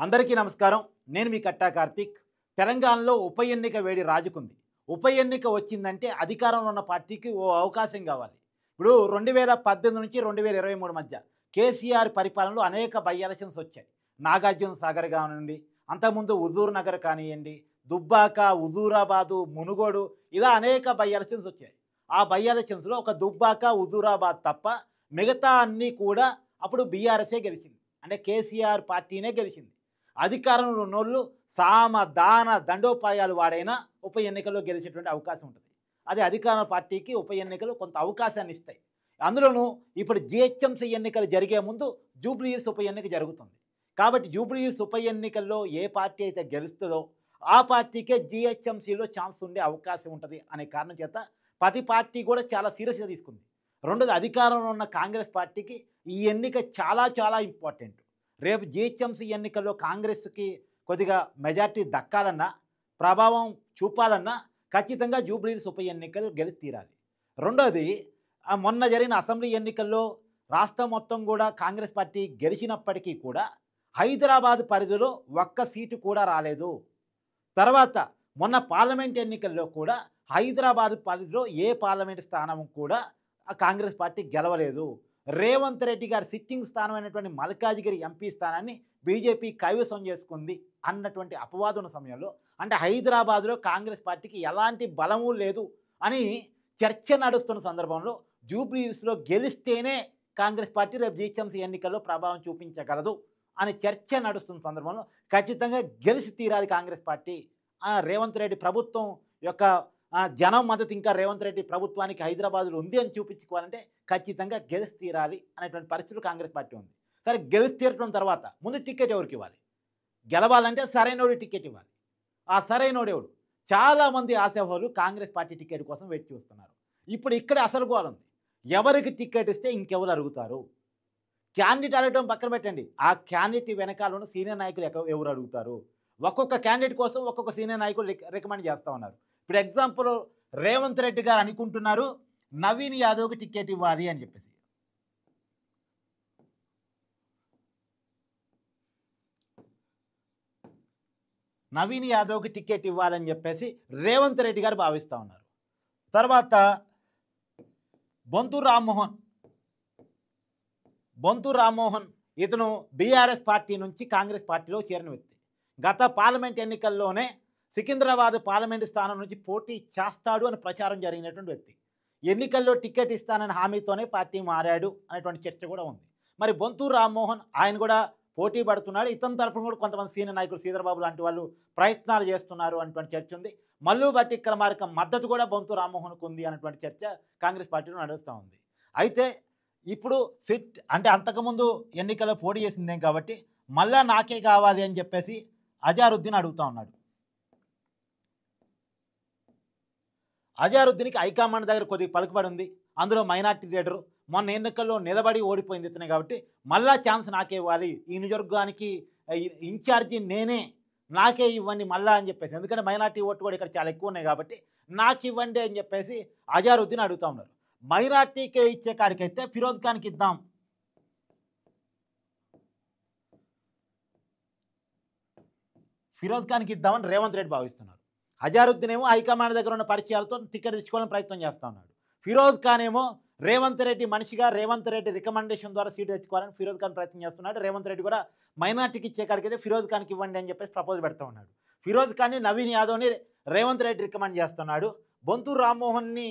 అందరికీ నమస్కారం. నేను మీ కట్టా కార్తీక్. తెలంగాణలో ఉప ఎన్నిక వేడి రాజుకుంది. ఉప ఎన్నిక వచ్చిందంటే అధికారంలో ఉన్న పార్టీకి ఓ అవకాశం కావాలి. ఇప్పుడు 2018 నుంచి 2023 మధ్య కేసీఆర్ పరిపాలనలో అనేక బై ఎలక్షన్స్ వచ్చాయి. నాగార్జున సాగర్ కానివ్వండి, అంతకుముందు హుజూర్ నగర్ కానివ్వండి, దుబ్బాక, హుజూరాబాదు, మునుగోడు ఇలా అనేక బై ఎలక్షన్స్ వచ్చాయి. ఆ బై ఎలక్షన్స్‌లో ఒక దుబ్బాక, హుజూరాబాద్ తప్ప మిగతా అన్నీ కూడా అప్పుడు బీఆర్ఎస్ఏ గెలిచింది. అంటే కేసీఆర్ పార్టీనే గెలిచింది. అధికారంలో ఉన్నోళ్ళు సామ, దాన, దండోపాయాలు వాడైనా ఉప ఎన్నికల్లో గెలిచేటువంటి అవకాశం ఉంటుంది. అది అధికార పార్టీకి ఉప ఎన్నికలు కొంత అవకాశాన్ని ఇస్తాయి. అందులోనూ ఇప్పుడు జీహెచ్ఎంసీ ఎన్నికలు జరిగే ముందు జూబ్లీహిల్స్ ఉప ఎన్నిక జరుగుతుంది. కాబట్టి జూబ్లీహిల్స్ ఉప ఎన్నికల్లో ఏ పార్టీ అయితే గెలుస్తుందో ఆ పార్టీకే జీహెచ్ఎంసీలో ఛాన్స్ ఉండే అవకాశం ఉంటుంది అనే కారణం చేత ప్రతి పార్టీ కూడా చాలా సీరియస్గా తీసుకుంది. రెండోది, అధికారంలో ఉన్న కాంగ్రెస్ పార్టీకి ఈ ఎన్నిక చాలా చాలా ఇంపార్టెంట్. రేపు జీహెచ్ఎంసీ ఎన్నికల్లో కాంగ్రెస్కి కొద్దిగా మెజార్టీ దక్కాలన్నా, ప్రభావం చూపాలన్నా ఖచ్చితంగా జూబ్లీహిల్స్ ఉప ఎన్నికలు గెలిచి తీరాలి. రెండోది, మొన్న జరిగిన అసెంబ్లీ ఎన్నికల్లో రాష్ట్రం మొత్తం కూడా కాంగ్రెస్ పార్టీ గెలిచినప్పటికీ కూడా హైదరాబాద్ పరిధిలో ఒక్క సీటు కూడా రాలేదు. తర్వాత మొన్న పార్లమెంట్ ఎన్నికల్లో కూడా హైదరాబాద్ పరిధిలో ఏ పార్లమెంట్ స్థానం కూడా కాంగ్రెస్ పార్టీ గెలవలేదు. రేవంత్ రెడ్డి గారి సిట్టింగ్ స్థానమైనటువంటి మల్కాజిగిరి ఎంపీ స్థానాన్ని బీజేపీ కైవసం చేసుకుంది అన్నటువంటి అపవాదం ఉన్న సమయంలో, అంటే హైదరాబాద్లో కాంగ్రెస్ పార్టీకి ఎలాంటి బలము లేదు అని చర్చ నడుస్తున్న సందర్భంలో జూబ్లీహిల్స్లో గెలిస్తేనే కాంగ్రెస్ పార్టీ రేపు జీహెచ్ఎంసీ ఎన్నికల్లో ప్రభావం చూపించగలదు అని చర్చ నడుస్తున్న సందర్భంలో ఖచ్చితంగా గెలిచి తీరాలి కాంగ్రెస్ పార్టీ. రేవంత్ రెడ్డి ప్రభుత్వం యొక్క జనం మద్దతు ఇంకా రేవంత్ రెడ్డి ప్రభుత్వానికి హైదరాబాద్లో ఉంది అని చూపించుకోవాలంటే ఖచ్చితంగా గెలిచి తీరాలి అనేటువంటి పరిస్థితులు కాంగ్రెస్ పార్టీ ఉంది. సరే, గెలిచి తీరటం తర్వాత ముందు టికెట్ ఎవరికి ఇవ్వాలి? గెలవాలంటే సరైనోడి టికెట్ ఇవ్వాలి. ఆ సరైనోడు ఎవడు? చాలామంది ఆశావాహులు కాంగ్రెస్ పార్టీ టికెట్ కోసం వెయిట్ చూస్తున్నారు. ఇప్పుడు ఇక్కడే అసలు గోల్ ఉంది. ఎవరికి టికెట్ ఇస్తే ఇంకెవరు అడుగుతారు? క్యాండిడేట్ అడగడం పక్కన పెట్టండి, ఆ క్యాండిడేట్ వెనకాల ఉన్న సీనియర్ నాయకులు ఎవరు అడుగుతారు? ఒక్కొక్క క్యాండిడేట్ కోసం ఒక్కొక్క సీనియర్ నాయకులు రికమెండ్ చేస్తూ ఉన్నారు. ఇప్పుడు ఎగ్జాంపుల్, రేవంత్ రెడ్డి గారు అనుకుంటున్నారు నవీన్ యాదవ్కి టికెట్ ఇవ్వాలి అని చెప్పేసి. నవీన్ యాదవ్కి టికెట్ ఇవ్వాలని చెప్పేసి రేవంత్ రెడ్డి గారు భావిస్తూ ఉన్నారు. తర్వాత బొంతు రామ్మోహన్ ఇతను బీఆర్ఎస్ పార్టీ నుంచి కాంగ్రెస్ పార్టీలో చేరిన వ్యక్తి. గత పార్లమెంట్ ఎన్నికల్లోనే సికింద్రాబాద్ పార్లమెంటు స్థానం నుంచి పోటీ చేస్తాడు అని ప్రచారం జరిగినటువంటి వ్యక్తి. ఎన్నికల్లో టికెట్ ఇస్తానని హామీతోనే పార్టీ మారాడు అనేటువంటి చర్చ కూడా ఉంది. మరి బొంతు రామ్మోహన్ ఆయన కూడా పోటీ పడుతున్నాడు. ఇతని తరఫున కూడా కొంతమంది సీనియర్ నాయకులు శ్రీధర్బాబు లాంటి వాళ్ళు ప్రయత్నాలు చేస్తున్నారు అనేటువంటి చర్చ ఉంది. మల్లు భట్టి విక్రమార్క మద్దతు కూడా బొంతు రామ్మోహన్కు ఉంది అనేటువంటి చర్చ కాంగ్రెస్ పార్టీలో నడుస్తూ ఉంది. అయితే ఇప్పుడు సిట్ అంటే అంతకుముందు ఎన్నికల్లో పోటీ చేసిందేం కాబట్టి మళ్ళా నాకే కావాలి అని చెప్పేసి అజారుద్దీన్ అడుగుతూ ఉన్నాడు. అజారుద్దీన్కి హైకమాండ్ దగ్గర కొద్దిగా పలుకుబడి ఉంది. అందులో మైనార్టీ లీడరు, మొన్న ఎన్నికల్లో నిలబడి ఓడిపోయింది ఇతనే కాబట్టి మళ్ళా ఛాన్స్ నాకే ఇవ్వాలి, ఈ నియోజకవర్గానికి ఇన్ఛార్జి నేనే, నాకే ఇవ్వండి మళ్ళా అని చెప్పేసి, ఎందుకంటే మైనార్టీ ఓటు కూడా ఇక్కడ చాలా ఎక్కువ ఉన్నాయి కాబట్టి నాకు ఇవ్వండి అని చెప్పేసి అజారుద్దీన్ అడుగుతూ ఉన్నారు. మైనార్టీకే ఇచ్చే కాడికైతే ఫిరోజ్ ఖాన్కి ఇద్దాం, ఇద్దామని రేవంత్ రెడ్డి భావిస్తున్నారు. అజారుద్దీన్ ఏమో హైకమాండ్ దగ్గర ఉన్న పరిచయాలతో టికెట్ తెచ్చుకోవాలని ప్రయత్నం చేస్తూ ఉన్నాడు. ఫిరోజ్ ఖాన్ ఏమో రేవంత్ రెడ్డి మనిషిగా రేవంత్ రెడ్డి రికమెండేషన్ ద్వారా సీటు తెచ్చుకోవాలని ఫిరోజ్ ఖాన్ ప్రయత్నం చేస్తున్నాడు. రేవంత్ రెడ్డి కూడా మైనార్టీకి ఇచ్చే కాడికైతే ఫిరోజ్ ఖాన్కి ఇవ్వండి అని చెప్పేసి ప్రపోజల్ పెడతా ఉన్నాడు. ఫిరోజ్ ఖాన్ని నవీన్ యాదవ్ని రేవంత్ రెడ్డి రికమెండ్ చేస్తున్నాడు. బొంతు రామ్మోహన్ని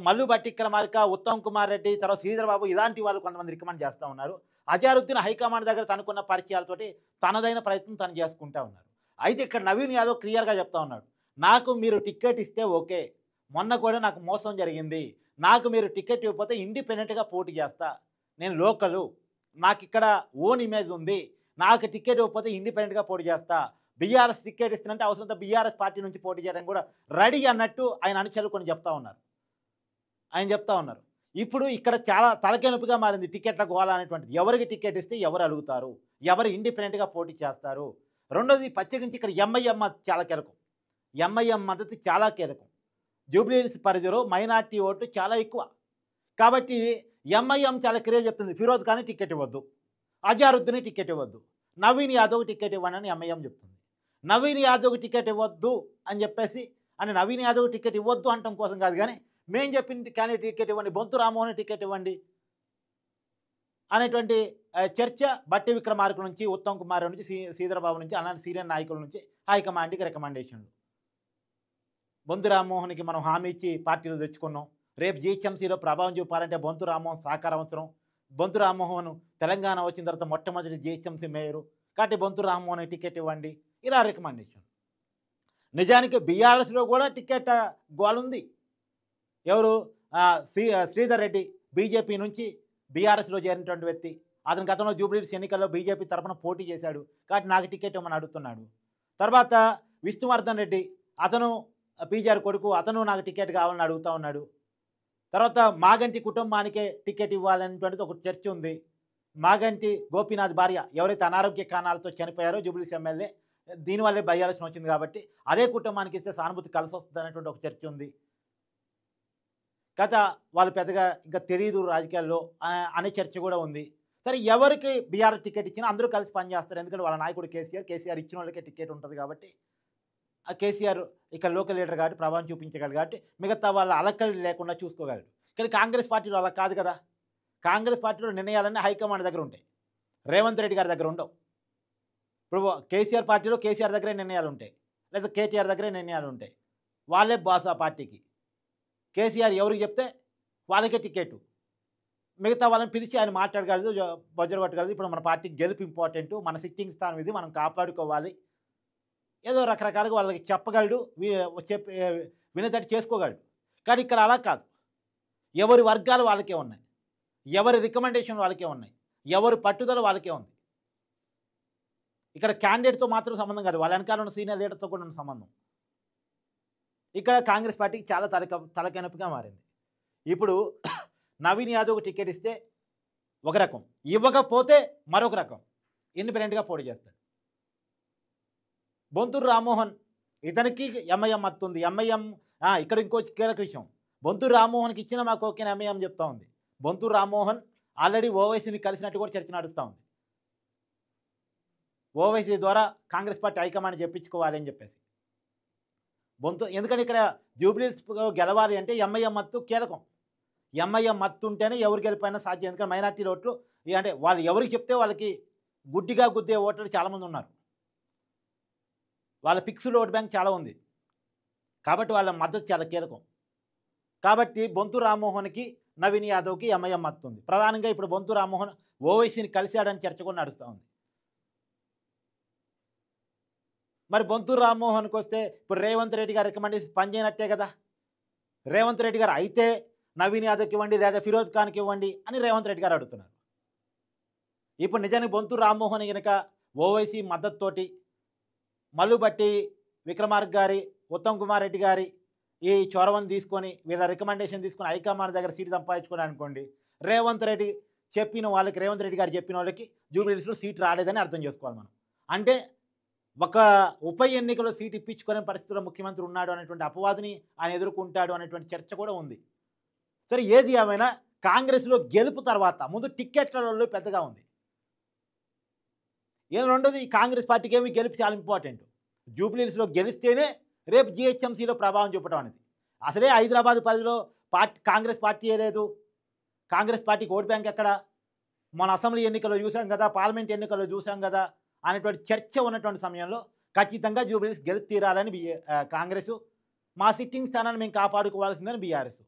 మల్లు భట్టి విక్రమార్క, ఉత్తమ్ కుమార్ రెడ్డి, తర్వాత శ్రీధర్బాబు ఇలాంటి వాళ్ళు కొంతమంది రికమెండ్ చేస్తూ ఉన్నారు. అజారుద్దీన్ హైకమాండ్ దగ్గర తనకున్న పరిచయాలతోటి తనదైన ప్రయత్నం తను చేసుకుంటూ ఉన్నారు. అయితే ఇక్కడ నవీన్ యాదవ్ క్లియర్గా చెప్తా ఉన్నాడు, నాకు మీరు టికెట్ ఇస్తే ఓకే, మొన్న కూడా నాకు మోసం జరిగింది, నాకు మీరు టికెట్ ఇవ్వకపోతే ఇండిపెండెంట్గా పోటీ చేస్తా, నేను లోకలు, నాకు ఇక్కడ ఓన్ ఇమేజ్ ఉంది, నాకు టికెట్ ఇవ్వకపోతే ఇండిపెండెంట్గా పోటీ చేస్తా, బీఆర్ఎస్ టికెట్ ఇస్తున్నంటే అవసరంతో బీఆర్ఎస్ పార్టీ నుంచి పోటీ చేయడానికి కూడా రెడీ అన్నట్టు ఆయన అనుచరులు కొన్ని చెప్తా ఉన్నారు. ఇప్పుడు ఇక్కడ చాలా తలకెనొప్పిగా మారింది టికెట్ల గోళ అనేటువంటిది. ఎవరికి టికెట్ ఇస్తే ఎవరు అడుగుతారు, ఎవరు ఇండిపెండెంట్గా పోటీ చేస్తారు? రెండోది, ప్రత్యేకించి ఇక్కడ ఎంఐఎం చాలా కీలకం. ఎంఐఎం మద్దతు చాలా కీలకం. జూబ్లీహిల్స్ పరిధిలో మైనార్టీ ఓటు చాలా ఎక్కువ కాబట్టి ఎంఐఎం చాలా క్లియర్ చెప్తుంది, ఫిరోజ్ ఖాన్ టికెట్ ఇవ్వద్దు, అజారుద్దీన్ టికెట్ ఇవ్వద్దు, నవీన్ యాదవ్కి టికెట్ ఇవ్వండి అని ఎంఐఎం చెప్తుంది. నవీన్ యాదవ్కి టికెట్ ఇవ్వద్దు అని చెప్పేసి అని నవీన్ యాదవ్ టికెట్ ఇవ్వద్దు అనటం కోసం కాదు, కానీ మేము చెప్పిన క్యాండిడేట్ టికెట్ ఇవ్వండి, బొంతు రామ్మోహన్ టికెట్ ఇవ్వండి అనేటువంటి చర్చ బట్టి విక్రమార్క నుంచి, ఉత్తమ్ కుమార్ నుంచి, శ్రీధరబాబు నుంచి, అలాంటి సీనియర్ నాయకుల నుంచి హైకమాండ్కి రికమెండేషన్లు. బొంతు రామ్మోహన్కి మనం హామీ ఇచ్చి పార్టీలు తెచ్చుకున్నాం. రేపు జీహెచ్ఎంసీలో ప్రభావం చూపాలంటే బొంతు రామ్మోహన్ సహకారం అవసరం. బొంతు రామ్మోహన్ తెలంగాణ వచ్చిన తర్వాత మొట్టమొదటి జీహెచ్ఎంసీ మేయరు కాబట్టి బొంతు రామ్మోహన్ టికెట్ ఇవ్వండి, ఇలా రికమెండేషన్. నిజానికి బీఆర్ఎస్లో కూడా టికెట్ గోలుంది. ఎవరు? శ్రీధర్ రెడ్డి బీజేపీ నుంచి బీఆర్ఎస్లో చేరినటువంటి వ్యక్తి. అతను గతంలో జూబ్లీహిల్స్ ఎన్నికల్లో బీజేపీ తరఫున పోటీ చేశాడు కాబట్టి నాకు టికెట్ ఇవ్వమని అడుగుతున్నాడు. తర్వాత విష్ణువర్ధన్ రెడ్డి, అతను పీజీఆర్ కొడుకు, అతను నాకు టికెట్ కావాలని అడుగుతూ ఉన్నాడు. తర్వాత మాగంటి కుటుంబానికే టికెట్ ఇవ్వాలనేటువంటిది ఒక చర్చ ఉంది. మాగంటి గోపీనాథ్ భార్య ఎవరైతే అనారోగ్య కారణాలతో చనిపోయారో జూబ్లీహిల్స్ ఎమ్మెల్యే, దీనివల్లే బయ్యాల్సిన వచ్చింది కాబట్టి అదే కుటుంబానికి ఇస్తే సానుభూతి కలిసి వస్తుంది అనేటువంటి ఒక చర్చ ఉంది. కథ వాళ్ళు పెద్దగా ఇంకా తెలియదు రాజకీయాల్లో అనే చర్చ కూడా ఉంది. సరే, ఎవరికి బీఆర్ టికెట్ ఇచ్చినా అందరూ కలిసి పనిచేస్తారు. ఎందుకంటే వాళ్ళ నాయకుడు కేసీఆర్ ఇచ్చిన వాళ్ళకే టికెట్ ఉంటుంది కాబట్టి ఆ కేసీఆర్ ఇక్కడ లోకల్ లీడర్ కాబట్టి ప్రభావం చూపించగలరు కాబట్టి మిగతా వాళ్ళ అలకలు లేకుండా చూసుకోగలరు. కానీ కాంగ్రెస్ పార్టీలో అలా కాదు కదా. కాంగ్రెస్ పార్టీలో నిర్ణయాలన్నీ హైకమాండ్ దగ్గర ఉంటాయి, రేవంత్ రెడ్డి గారి దగ్గర ఉండవు. ఇప్పుడు కేసీఆర్ పార్టీలో కేసీఆర్ దగ్గరే నిర్ణయాలు ఉంటాయి, లేదా కేటీఆర్ దగ్గరే నిర్ణయాలు ఉంటాయి. వాళ్ళే బాస్ ఆ పార్టీకి. కేసీఆర్ ఎవరికి చెప్తే వాళ్ళకే టికెట్, మిగతా వాళ్ళని పిలిచి ఆయన మాట్లాడగలదు, బొజ్జర కొట్టగలదు. ఇప్పుడు మన పార్టీకి గెలుపు ఇంపార్టెంట్, మన సిట్టింగ్ స్థానం ఇది, మనం కాపాడుకోవాలి, ఏదో రకరకాలుగా వాళ్ళకి చెప్పగలడు, చెప్పి వినేటట్టు చేసుకోగలడు. కానీ ఇక్కడ అలా కాదు. ఎవరి వర్గాలు వాళ్ళకే ఉన్నాయి, ఎవరి రికమెండేషన్ వాళ్ళకే ఉన్నాయి, ఎవరి పట్టుదల వాళ్ళకే ఉంది. ఇక్కడ క్యాండిడేట్తో మాత్రం సంబంధం కాదు, వాళ్ళ వెనకాల ఉన్న సీనియర్ లీడర్తో కూడా ఉన్న సంబంధం. ఇక్కడ కాంగ్రెస్ పార్టీకి చాలా తలకెనపుగా మారింది. ఇప్పుడు నవీన్ యాదవ్కి టికెట్ ఇస్తే ఒక రకం, ఇవ్వకపోతే మరొక రకం, ఇండిపెండెంట్గా పోటీ చేస్తాడు. బొంతూరు రామ్మోహన్, ఇతనికి ఎంఐఎం మత్తుంది. ఎంఐఎం ఇక్కడ ఇంకో కీలక విషయం, బొంతూరు రామ్మోహన్కి ఇచ్చిన మాకు ఓకే ఎంఐఎం చెప్తా ఉంది. బొంతూరు రామ్మోహన్ ఆల్రెడీ ఓవైసీని కలిసినట్టు కూడా చర్చ నడుస్తూ ఉంది. ఓవైసీ ద్వారా కాంగ్రెస్ పార్టీ హైకమాండ్ చెప్పించుకోవాలి అని చెప్పేసి ఎందుకంటే ఇక్కడ జూబ్లీహిల్స్ గెలవాలి అంటే ఎంఐఎం మత్తు కీలకం. ఎంఐఎం మత్తు ఉంటేనే ఎవరు గెలిపోయినా సాధ్యం. ఎందుకంటే మైనార్టీ ఓట్లు అంటే వాళ్ళు ఎవరికి చెప్తే వాళ్ళకి గుడ్డిగా గుద్దే ఓట్లు చాలామంది ఉన్నారు, వాళ్ళ ఫిక్స్డ్ ఓట్ బ్యాంక్ చాలా ఉంది కాబట్టి వాళ్ళ మద్దతు చాలా కీలకం. కాబట్టి బొంతు రామ్మోహన్కి నవీన్ యాదవ్కి ఎంఐఎం మత్తు ఉంది. ప్రధానంగా ఇప్పుడు బొంతు రామ్మోహన్ ఓవైసీని కలిశాడని చర్చ కూడా నడుస్తూ ఉంది. మరి బొంతు రామ్మోహన్కి వస్తే ఇప్పుడు రేవంత్ రెడ్డి గారు రికమెండేషన్ పనిచేయనట్టే కదా. రేవంత్ రెడ్డి గారు అయితే నవీన్ యాదవ్కి ఇవ్వండి లేదా ఫిరోజ్ ఖాన్కి ఇవ్వండి అని రేవంత్ రెడ్డి గారు అడుగుతున్నారు. ఇప్పుడు నిజానికి బొంతు రామ్మోహన్ కనుక ఓవైసీ మద్దతుతోటి మల్లుబట్టి విక్రమార్క గారి, ఉత్తమ్ కుమార్ రెడ్డి గారి ఈ చొరవను తీసుకొని వీళ్ళ రికమెండేషన్ తీసుకొని హైకమాండ్ దగ్గర సీటు సంపాదించుకొని అనుకోండి, రేవంత్ రెడ్డి గారు చెప్పిన వాళ్ళకి జూబ్లీహిల్స్లో సీటు రాలేదని అర్థం చేసుకోవాలి మనం. అంటే ఒక ఉప ఎన్నికలో సీటు ఇప్పించుకునే పరిస్థితుల్లో ముఖ్యమంత్రి ఉన్నాడు అనేటువంటి అపవాదిని ఆయన ఎదుర్కొంటాడు అనేటువంటి చర్చ కూడా ఉంది. సరే, ఏది ఏమైనా కాంగ్రెస్లో గెలుపు తర్వాత ముందు టిక్కెట్లలో పెద్దగా ఉంది. రెండోది కాంగ్రెస్ పార్టీకి ఏమి గెలుపు చాలా ఇంపార్టెంట్. జూబ్లీహిల్స్లో గెలిస్తేనే రేపు జీహెచ్ఎంసీలో ప్రభావం చూపడం అనేది. అసలే హైదరాబాద్ పరిధిలో కాంగ్రెస్ పార్టీయే లేదు. కాంగ్రెస్ పార్టీకి ఓటు బ్యాంక్ ఎక్కడ? మన అసెంబ్లీ ఎన్నికల్లో చూసాం కదా, పార్లమెంట్ ఎన్నికల్లో చూసాం కదా అనేటువంటి చర్చ ఉన్నటువంటి సమయంలో ఖచ్చితంగా జూబ్లీహిల్స్ గెలుపు తీరాలని కాంగ్రెస్, మా సిట్టింగ్ స్థానాన్ని మేము కాపాడుకోవాల్సిందని బీఆర్ఎస్.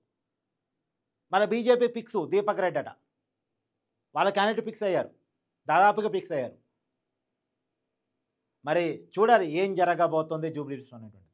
మన బీజేపీ ఫిక్స్ దీపక్ రెడ్డి అట, వాళ్ళ క్యాండిడేట్ ఫిక్స్ అయ్యారు, దాదాపుగా ఫిక్స్ అయ్యారు. మరి చూడాలి ఏం జరగబోతుంది జూబ్లీహిల్స్లో అనేటువంటి.